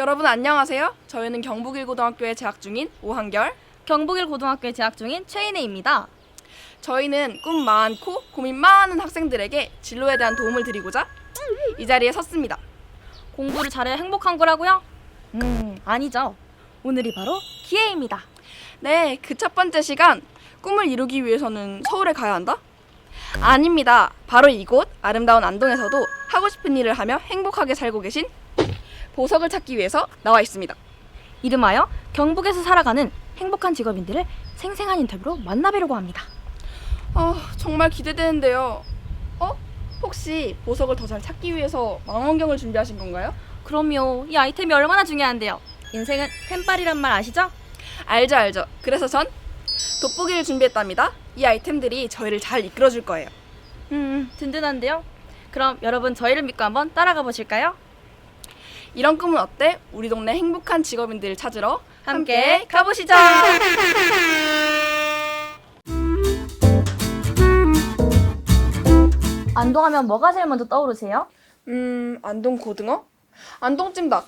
여러분 안녕하세요. 저희는 경북일고등학교에 재학 중인 오한결, 경북일고등학교에 재학 중인 최인혜입니다. 저희는 꿈 많고 고민 많은 학생들에게 진로에 대한 도움을 드리고자 이 자리에 섰습니다. 공부를 잘해야 행복한 거라고요? 아니죠. 오늘이 바로 기회입니다. 네, 그 첫 번째 시간, 꿈을 이루기 위해서는 서울에 가야 한다? 아닙니다. 바로 이곳 아름다운 안동에서도 하고 싶은 일을 하며 행복하게 살고 계신 보석을 찾기 위해서 나와 있습니다. 이름하여 경북에서 살아가는 행복한 직업인들을 생생한 인터뷰로 만나뵈려고 합니다. 정말 기대되는데요. 혹시 보석을 더 잘 찾기 위해서 망원경을 준비하신 건가요? 그럼요. 이 아이템이 얼마나 중요한데요. 인생은 템빨이란 말 아시죠? 알죠. 그래서 전 돋보기를 준비했답니다. 이 아이템들이 저희를 잘 이끌어줄 거예요. 든든한데요. 그럼 여러분 저희를 믿고 한번 따라가 보실까요? 이런 꿈은 어때? 우리 동네 행복한 직업인들을 찾으러 함께 가보시죠. 안동하면 뭐가 제일 먼저 떠오르세요? 안동 고등어? 안동 찜닭.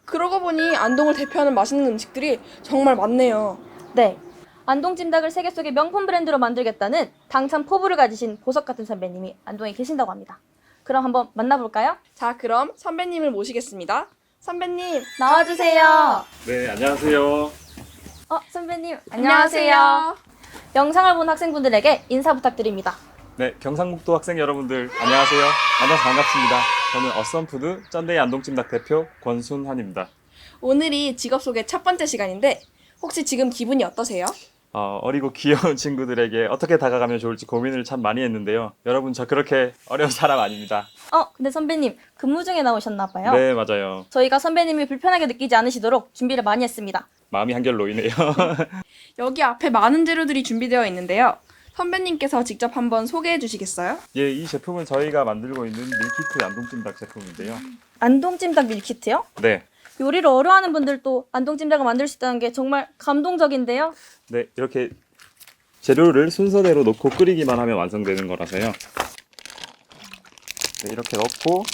그러고 보니 안동을 대표하는 맛있는 음식들이 정말 많네요. 네. 안동 찜닭을 세계 속의 명품 브랜드로 만들겠다는 당찬 포부를 가지신 보석 같은 선배님이 안동에 계신다고 합니다. 그럼 한번 만나볼까요? 자, 그럼 선배님을 모시겠습니다. 선배님, 나와주세요. 네, 안녕하세요. 선배님 안녕하세요. 영상을 본 학생분들에게 인사 부탁드립니다. 네, 경상북도 학생 여러분들 안녕하세요. 만나서 반갑습니다. 저는 어썸푸드 쩐데이 안동찜닭 대표 권순환입니다. 오늘이 직업 소개 첫 번째 시간인데 혹시 지금 기분이 어떠세요? 어리고 귀여운 친구들에게 어떻게 다가가면 좋을지 고민을 참 많이 했는데요. 여러분, 저 그렇게 어려운 사람 아닙니다. 근데 선배님 근무 중에 나오셨나봐요. 네, 맞아요. 저희가 선배님이 불편하게 느끼지 않으시도록 준비를 많이 했습니다. 마음이 한결 놓이네요. 여기 앞에 많은 재료들이 준비되어 있는데요. 선배님께서 직접 한번 소개해 주시겠어요? 예, 이 제품은 저희가 만들고 있는 밀키트 안동찜닭 제품인데요. 안동 찜닭 밀키트요? 네. 요리를 어려워하는 분들도 안동 찜닭을 만들 수 있다는 게 정말 감동적인데요. 네, 이렇게 재료를 순서대로 넣고 끓이기만 하면 완성되는 거라서요. 네, 이렇게 넣고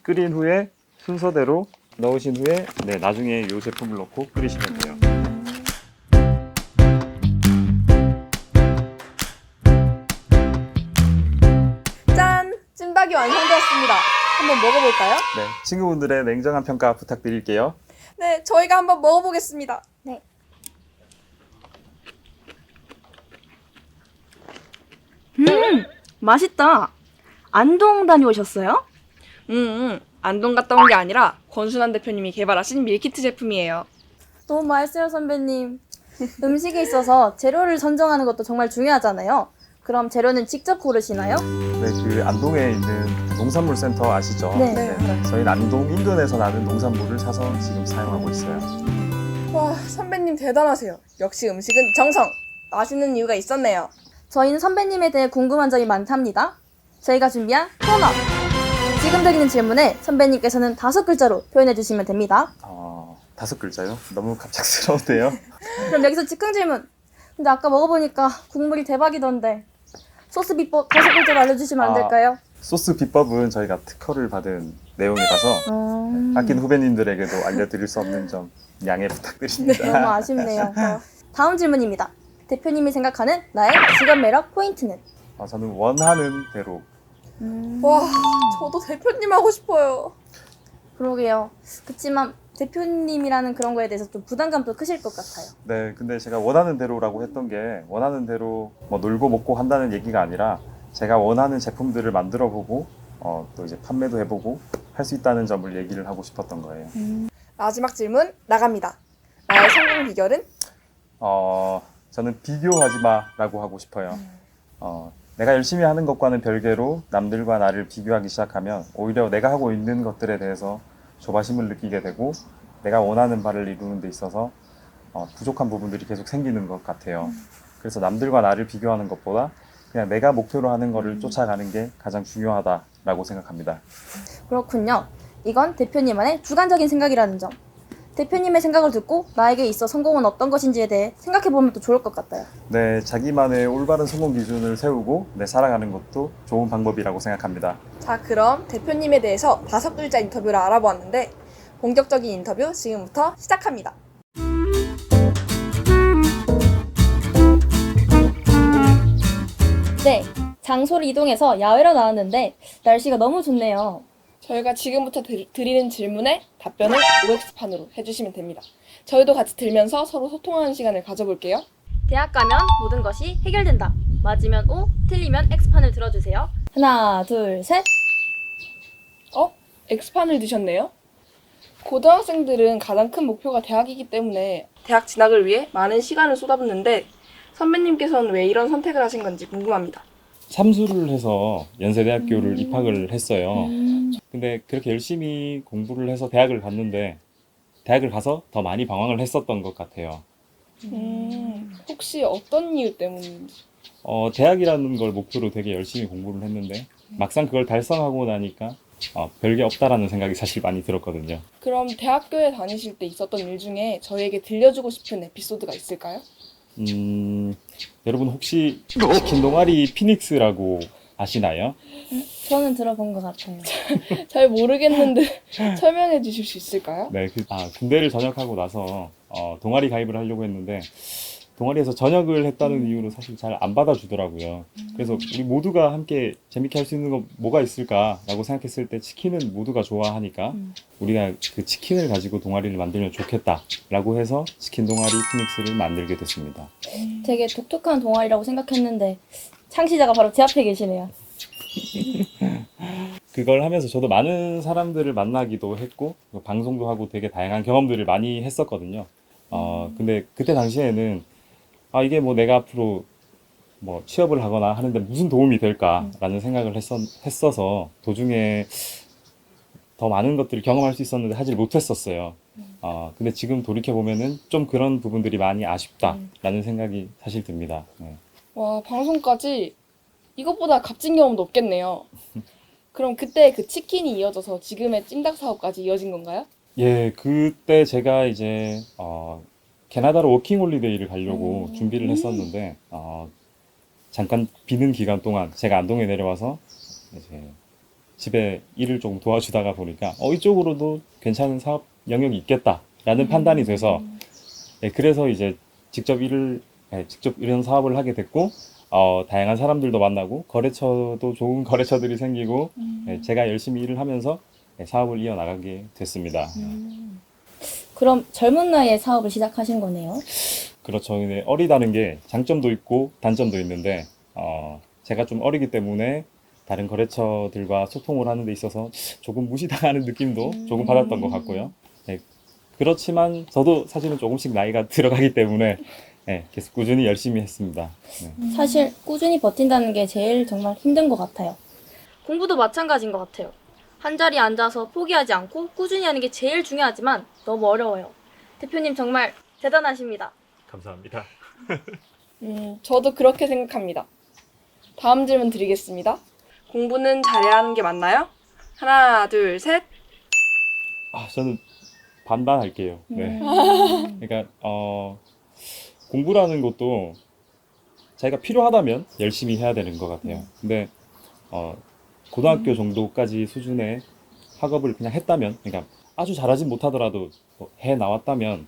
끓인 후에 순서대로 넣으신 후에 나중에 이 제품을 넣고 끓이시면 돼요. 짠! 찜닭이 완성되었습니다. 한번 먹어볼까요? 네, 친구분들의 냉정한 평가 부탁드릴게요. 네, 저희가 한번 먹어보겠습니다. 네. 맛있다. 안동 다녀오셨어요? 안동 갔다 온 게 아니라 권순환 대표님이 개발하신 밀키트 제품이에요. 너무 맛있어요, 선배님. 음식에 있어서 재료를 선정하는 것도 정말 중요하잖아요. 그럼 재료는 직접 고르시나요? 네, 그 안동에 있는 농산물 센터 아시죠? 네. 저희는 안동 인근에서 나는 농산물을 사서 지금 사용하고 있어요. 와, 선배님 대단하세요. 역시 음식은 정성! 맛있는 이유가 있었네요. 저희는 선배님에 대해 궁금한 점이 많답니다. 저희가 준비한 코너! 지금 드리는 질문에 선배님께서는 5글자로 표현해 주시면 됩니다. 5글자요? 너무 갑작스러운데요. 그럼 여기서 즉흥 질문! 근데 아까 먹어보니까 국물이 대박이던데 소스 비법 5글자로 알려주시면 안 될까요? 소스 비법은 저희가 특허를 받은 내용이라서 아낀 후배님들에게도 알려드릴 수 없는 점 양해 부탁드립니다. 너무 아쉽네요. 다음 질문입니다. 대표님이 생각하는 나의 직업 매력 포인트는? 저는 원하는 대로. 와, 저도 대표님 하고 싶어요. 그러게요. 그치만 대표님이라는 그런 거에 대해서 좀 부담감도 크실 것 같아요. 네, 근데 제가 원하는 대로라고 했던 게 원하는 대로 뭐 놀고 먹고 한다는 얘기가 아니라 제가 원하는 제품들을 만들어 보고 또 이제 판매도 해보고 할 수 있다는 점을 얘기를 하고 싶었던 거예요. 마지막 질문 나갑니다. 나의 성공 비결은? 저는 비교하지 마라고 하고 싶어요. 내가 열심히 하는 것과는 별개로 남들과 나를 비교하기 시작하면 오히려 내가 하고 있는 것들에 대해서 조바심을 느끼게 되고 내가 원하는 바를 이루는 데 있어서 부족한 부분들이 계속 생기는 것 같아요. 그래서 남들과 나를 비교하는 것보다 그냥 내가 목표로 하는 거를 쫓아가는 게 가장 중요하다라고 생각합니다. 그렇군요. 이건 대표님만의 주관적인 생각이라는 점. 대표님의 생각을 듣고 나에게 있어 성공은 어떤 것인지에 대해 생각해보면 또 좋을 것 같아요. 네, 자기만의 올바른 성공 기준을 세우고 살아가는 것도 좋은 방법이라고 생각합니다. 자, 그럼 대표님에 대해서 5글자 인터뷰를 알아보았는데 본격적인 인터뷰 지금부터 시작합니다. 네, 장소를 이동해서 야외로 나왔는데 날씨가 너무 좋네요. 저희가 지금부터 드리는 질문에 답변을 OX판으로 해주시면 됩니다. 저희도 같이 들면서 서로 소통하는 시간을 가져볼게요. 대학 가면 모든 것이 해결된다. 맞으면 O, 틀리면 X판을 들어주세요. 하나, 둘, 셋. X판을 드셨네요. 고등학생들은 가장 큰 목표가 대학이기 때문에 대학 진학을 위해 많은 시간을 쏟아붓는데 선배님께서는 왜 이런 선택을 하신 건지 궁금합니다. 삼수를 해서 연세대학교를 입학을 했어요. 근데 그렇게 열심히 공부를 해서 대학을 갔는데 대학을 가서 더 많이 방황을 했었던 것 같아요. 혹시 어떤 이유 때문인지? 대학이라는 걸 목표로 되게 열심히 공부를 했는데 막상 그걸 달성하고 나니까 별게 없다라는 생각이 사실 많이 들었거든요. 그럼 대학교에 다니실 때 있었던 일 중에 저희에게 들려주고 싶은 에피소드가 있을까요? 여러분 혹시 치킨 동아리 피닉스라고 아시나요? 저는 들어본 것 같아요. 잘 모르겠는데 설명해 주실 수 있을까요? 네, 군대를 전역하고 나서 동아리 가입을 하려고 했는데 동아리에서 전역을 했다는 이유로 사실 잘 안 받아주더라고요. 그래서 우리 모두가 함께 재밌게 할 수 있는 거 뭐가 있을까라고 생각했을 때 치킨은 모두가 좋아하니까 우리가 그 치킨을 가지고 동아리를 만들면 좋겠다라고 해서 치킨 동아리 피닉스를 만들게 됐습니다. 되게 독특한 동아리라고 생각했는데 창시자가 바로 제 앞에 계시네요. 그걸 하면서 저도 많은 사람들을 만나기도 했고 방송도 하고 되게 다양한 경험들을 많이 했었거든요. 근데 그때 당시에는 이게 뭐 내가 앞으로 뭐 취업을 하거나 하는데 무슨 도움이 될까라는 생각을 했어서 도중에 더 많은 것들을 경험할 수 있었는데 하질 못했었어요. 근데 지금 돌이켜보면은 좀 그런 부분들이 많이 아쉽다라는 생각이 사실 듭니다. 네. 와, 방송까지 이것보다 값진 경험도 없겠네요. 그럼 그때 그 치킨이 이어져서 지금의 찜닭 사업까지 이어진 건가요? 예, 그때 제가 이제 캐나다로 워킹 홀리데이를 가려고 준비를 했었는데 잠깐 비는 기간 동안 제가 안동에 내려와서 이제 집에 일을 조금 도와주다가 보니까 이쪽으로도 괜찮은 사업 영역이 있겠다라는 판단이 돼서 그래서 이제 직접 이런 사업을 하게 됐고 다양한 사람들도 만나고 거래처도 좋은 거래처들이 생기고 제가 열심히 일을 하면서 사업을 이어나가게 됐습니다. 그럼 젊은 나이에 사업을 시작하신 거네요? 그렇죠. 근데 어리다는 게 장점도 있고 단점도 있는데 제가 좀 어리기 때문에 다른 거래처들과 소통을 하는 데 있어서 조금 무시당하는 느낌도 조금 받았던 것 같고요. 네, 그렇지만 저도 사실은 조금씩 나이가 들어가기 때문에 계속 꾸준히 열심히 했습니다. 네. 사실 꾸준히 버틴다는 게 제일 정말 힘든 것 같아요. 공부도 마찬가지인 것 같아요. 한 자리에 앉아서 포기하지 않고 꾸준히 하는 게 제일 중요하지만 너무 어려워요. 대표님 정말 대단하십니다. 감사합니다. 저도 그렇게 생각합니다. 다음 질문 드리겠습니다. 공부는 잘해야 하는 게 맞나요? 하나, 둘, 셋. 저는 반반 할게요. 네. 그러니까 공부라는 것도 자기가 필요하다면 열심히 해야 되는 것 같아요. 근데 고등학교 정도까지 수준의 학업을 그냥 했다면, 그러니까 아주 잘하진 못하더라도 해 나왔다면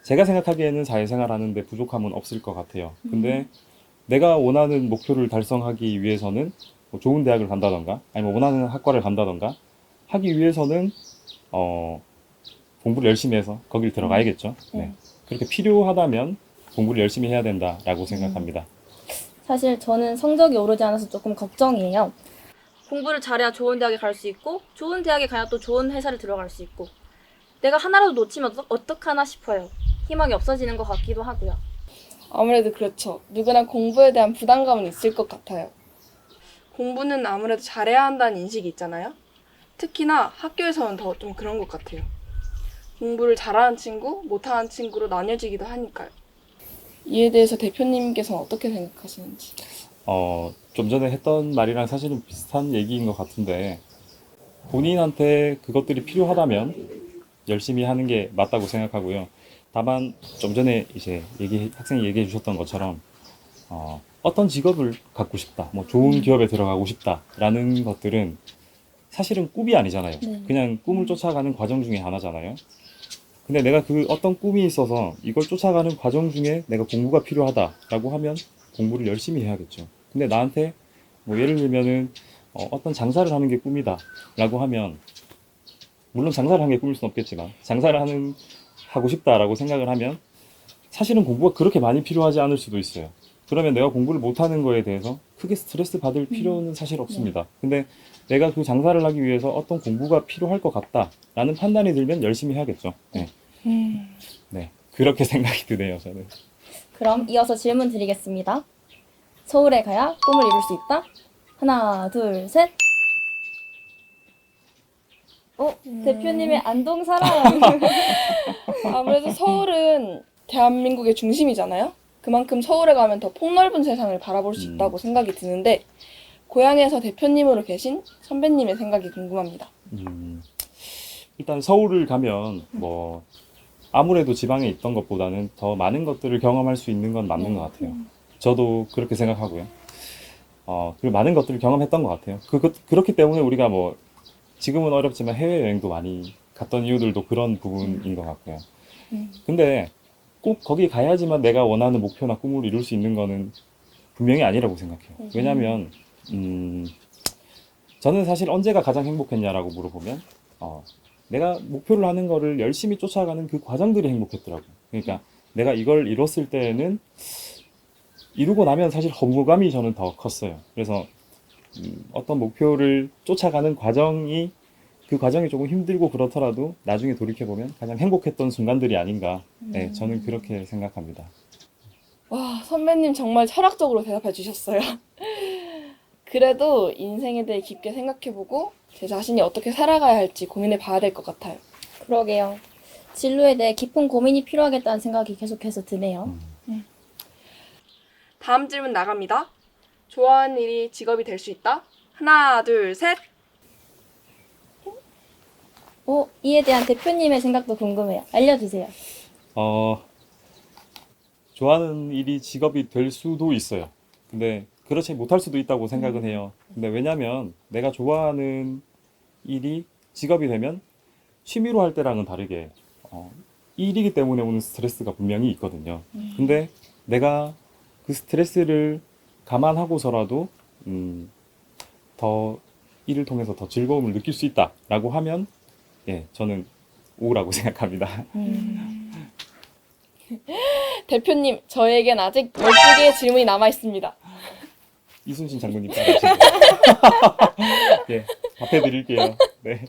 제가 생각하기에는 사회생활 하는데 부족함은 없을 것 같아요. 근데 내가 원하는 목표를 달성하기 위해서는 뭐 좋은 대학을 간다던가 아니면 원하는 학과를 간다던가 하기 위해서는 공부를 열심히 해서 거길 들어가야겠죠. 네. 그렇게 필요하다면 공부를 열심히 해야 된다라고 생각합니다. 사실 저는 성적이 오르지 않아서 조금 걱정이에요. 공부를 잘해야 좋은 대학에 갈 수 있고 좋은 대학에 가야 또 좋은 회사를 들어갈 수 있고 내가 하나라도 놓치면 어떡하나 싶어요. 희망이 없어지는 것 같기도 하고요. 아무래도 그렇죠. 누구나 공부에 대한 부담감은 있을 것 같아요. 공부는 아무래도 잘해야 한다는 인식이 있잖아요. 특히나 학교에서는 더 좀 그런 것 같아요. 공부를 잘하는 친구, 못하는 친구로 나뉘어지기도 하니까요. 이에 대해서 대표님께서는 어떻게 생각하시는지? 좀 전에 했던 말이랑 사실은 비슷한 얘기인 것 같은데 본인한테 그것들이 필요하다면 열심히 하는 게 맞다고 생각하고요. 다만 좀 전에 이제 학생이 얘기해 주셨던 것처럼 어떤 직업을 갖고 싶다, 뭐 좋은 기업에 들어가고 싶다라는 것들은 사실은 꿈이 아니잖아요. 네. 그냥 꿈을 쫓아가는 과정 중에 하나잖아요. 근데 내가 그 어떤 꿈이 있어서 이걸 쫓아가는 과정 중에 내가 공부가 필요하다라고 하면 공부를 열심히 해야겠죠. 근데 나한테 뭐 예를 들면은 어떤 장사를 하는 게 꿈이다라고 하면, 물론 장사를 하는 게 꿈일 수는 없겠지만 하고 싶다라고 생각을 하면 사실은 공부가 그렇게 많이 필요하지 않을 수도 있어요. 그러면 내가 공부를 못하는 거에 대해서 크게 스트레스 받을 필요는 사실 없습니다. 근데 내가 그 장사를 하기 위해서 어떤 공부가 필요할 것 같다라는 판단이 들면 열심히 해야겠죠. 네. 네. 그렇게 생각이 드네요, 저는. 그럼 이어서 질문 드리겠습니다. 서울에 가야 꿈을 이룰 수 있다? 하나, 둘, 셋. 대표님의 안동 사랑. 아무래도 서울은 대한민국의 중심이잖아요. 그만큼 서울에 가면 더 폭넓은 세상을 바라볼 수 있다고 생각이 드는데, 고향에서 대표님으로 계신 선배님의 생각이 궁금합니다. 일단 서울을 가면 뭐 아무래도 지방에 있던 것보다는 더 많은 것들을 경험할 수 있는 건 맞는 것 같아요. 저도 그렇게 생각하고요. 그리고 많은 것들을 경험했던 것 같아요. 그렇기 때문에 우리가 뭐 지금은 어렵지만 해외여행도 많이 갔던 이유들도 그런 부분인 것 같고요. 근데 꼭 거기 가야지만 내가 원하는 목표나 꿈을 이룰 수 있는 거는 분명히 아니라고 생각해요. 왜냐면 저는 사실 언제가 가장 행복했냐라고 물어보면 내가 목표를 하는 거를 열심히 쫓아가는 그 과정들이 행복했더라고요. 그러니까 내가 이걸 이뤘을 때는 이루고 나면 사실 허무감이 저는 더 컸어요. 그래서 어떤 목표를 쫓아가는 과정이, 그 과정이 조금 힘들고 그렇더라도 나중에 돌이켜보면 가장 행복했던 순간들이 아닌가. 네, 저는 그렇게 생각합니다. 와, 선배님 정말 철학적으로 대답해 주셨어요. 그래도 인생에 대해 깊게 생각해보고 제 자신이 어떻게 살아가야 할지 고민해 봐야 될 것 같아요. 그러게요. 진로에 대해 깊은 고민이 필요하겠다는 생각이 계속해서 드네요. 다음 질문 나갑니다. 좋아하는 일이 직업이 될 수 있다? 하나, 둘, 셋. 이에 대한 대표님의 생각도 궁금해요. 알려주세요. 좋아하는 일이 직업이 될 수도 있어요. 근데 그렇지 못할 수도 있다고 생각은 해요. 근데 왜냐면 내가 좋아하는 일이 직업이 되면 취미로 할 때랑은 다르게 일이기 때문에 오는 스트레스가 분명히 있거든요. 근데 내가 그 스트레스를 감안하고서라도 더 일을 통해서 더 즐거움을 느낄 수 있다라고 하면 저는 O라고 생각합니다. 대표님, 저에겐 아직 12개의 질문이 남아 있습니다. 이순신 장군님 따라하시죠. 예, 답해드릴게요. 네.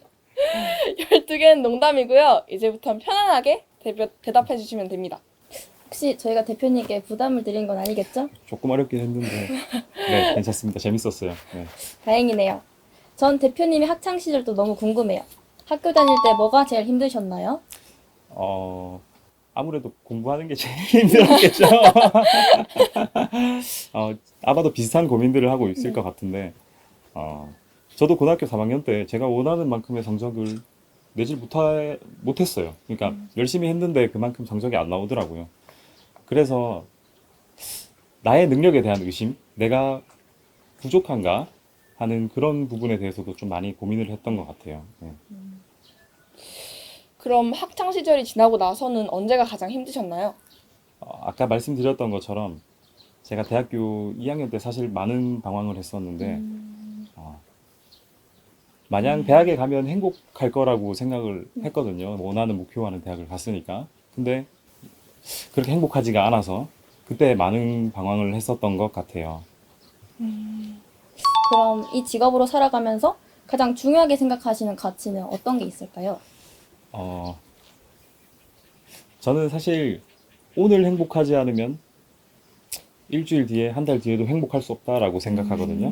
12개는 농담이고요. 이제부터는 편안하게 대답해 주시면 됩니다. 혹시 저희가 대표님께 부담을 드린 건 아니겠죠? 조금 어렵긴 했는데, 네, 괜찮습니다. 재밌었어요. 네. 다행이네요. 전 대표님의 학창 시절도 너무 궁금해요. 학교 다닐 때 뭐가 제일 힘드셨나요? 아무래도 공부하는 게 제일 힘들었겠죠. 아마도 비슷한 고민들을 하고 있을 것 같은데, 저도 고등학교 3학년 때 제가 원하는 만큼의 성적을 내질 못했어요. 그러니까 열심히 했는데 그만큼 성적이 안 나오더라고요. 그래서 나의 능력에 대한 의심, 내가 부족한가 하는 그런 부분에 대해서도 좀 많이 고민을 했던 것 같아요. 네. 그럼 학창 시절이 지나고 나서는 언제가 가장 힘드셨나요? 아까 말씀드렸던 것처럼 제가 대학교 2학년 때 사실 많은 방황을 했었는데 마냥 대학에 가면 행복할 거라고 생각을 했거든요. 원하는 목표하는 대학을 갔으니까. 근데 그렇게 행복하지가 않아서 그때 많은 방황을 했었던 것 같아요. 그럼 이 직업으로 살아가면서 가장 중요하게 생각하시는 가치는 어떤 게 있을까요? 저는 사실 오늘 행복하지 않으면 일주일 뒤에, 한 달 뒤에도 행복할 수 없다라고 생각하거든요.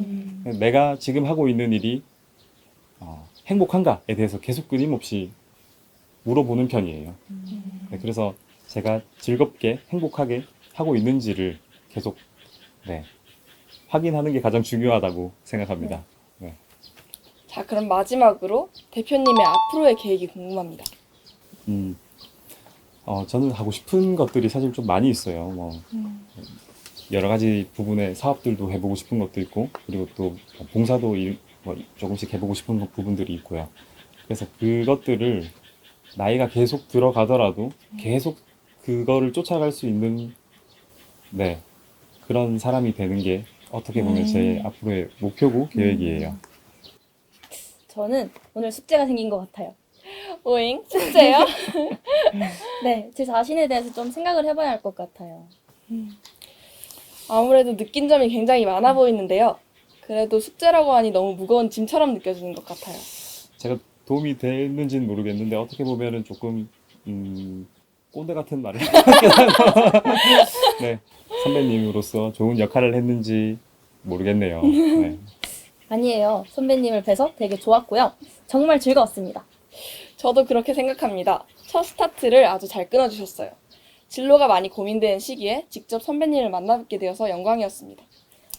내가 지금 하고 있는 일이 행복한가에 대해서 계속 끊임없이 물어보는 편이에요. 네, 그래서 제가 즐겁게 행복하게 하고 있는지를 계속 확인하는 게 가장 중요하다고 생각합니다. 네. 자, 그럼 마지막으로 대표님의 앞으로의 계획이 궁금합니다. 저는 하고 싶은 것들이 사실 좀 많이 있어요. 뭐 여러 가지 부분의 사업들도 해보고 싶은 것도 있고, 그리고 또 봉사도 뭐 조금씩 해보고 싶은 부분들이 있고요. 그래서 그것들을 나이가 계속 들어가더라도 계속 그거를 쫓아갈 수 있는 네, 그런 사람이 되는 게 어떻게 보면 제 앞으로의 목표고 계획이에요. 저는 오늘 숙제가 생긴 것 같아요. 오잉? 숙제요? 네, 제 자신에 대해서 좀 생각을 해봐야 할 것 같아요. 아무래도 느낀 점이 굉장히 많아 보이는데요. 그래도 숙제라고 하니 너무 무거운 짐처럼 느껴지는 것 같아요. 제가 도움이 됐는지는 모르겠는데 어떻게 보면은 조금 꼰대 같은 말을 네, 선배님으로서 좋은 역할을 했는지 모르겠네요. 네. 아니에요. 선배님을 뵈서 되게 좋았고요. 정말 즐거웠습니다. 저도 그렇게 생각합니다. 첫 스타트를 아주 잘 끊어주셨어요. 진로가 많이 고민되는 시기에 직접 선배님을 만나뵙게 되어서 영광이었습니다.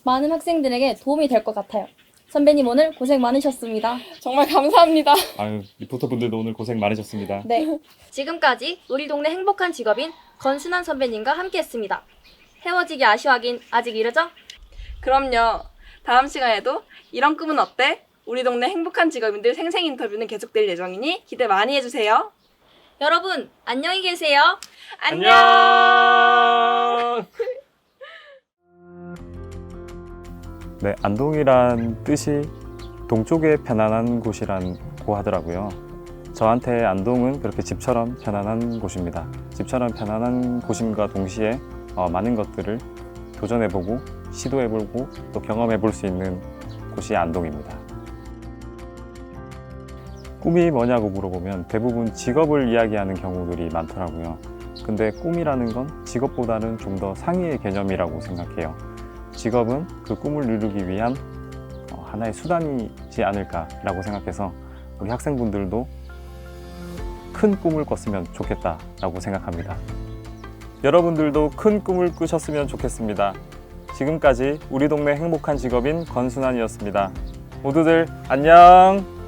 많은 학생들에게 도움이 될 것 같아요. 선배님 오늘 고생 많으셨습니다. 정말 감사합니다. 아유, 리포터 분들도 오늘 고생 많으셨습니다. 네. 지금까지 우리 동네 행복한 직업인 건순한 선배님과 함께했습니다. 헤어지기 아쉬워하긴 아직 이르죠? 그럼요. 다음 시간에도 이런 꿈은 어때? 우리 동네 행복한 직업인들 생생 인터뷰는 계속될 예정이니 기대 많이 해주세요. 여러분 안녕히 계세요. 안녕! 네, 안동이란 뜻이 동쪽의 편안한 곳이라고 하더라고요. 저한테 안동은 그렇게 집처럼 편안한 곳입니다. 집처럼 편안한 곳임과 동시에 많은 것들을 도전해보고 시도해보고 또 경험해볼 수 있는 곳이 안동입니다. 꿈이 뭐냐고 물어보면 대부분 직업을 이야기하는 경우들이 많더라고요. 근데 꿈이라는 건 직업보다는 좀 더 상위의 개념이라고 생각해요. 직업은 그 꿈을 이루기 위한 하나의 수단이지 않을까라고 생각해서 우리 학생분들도 큰 꿈을 꿨으면 좋겠다라고 생각합니다. 여러분들도 큰 꿈을 꾸셨으면 좋겠습니다. 지금까지 우리 동네 행복한 직업인 권순환이었습니다. 모두들 안녕!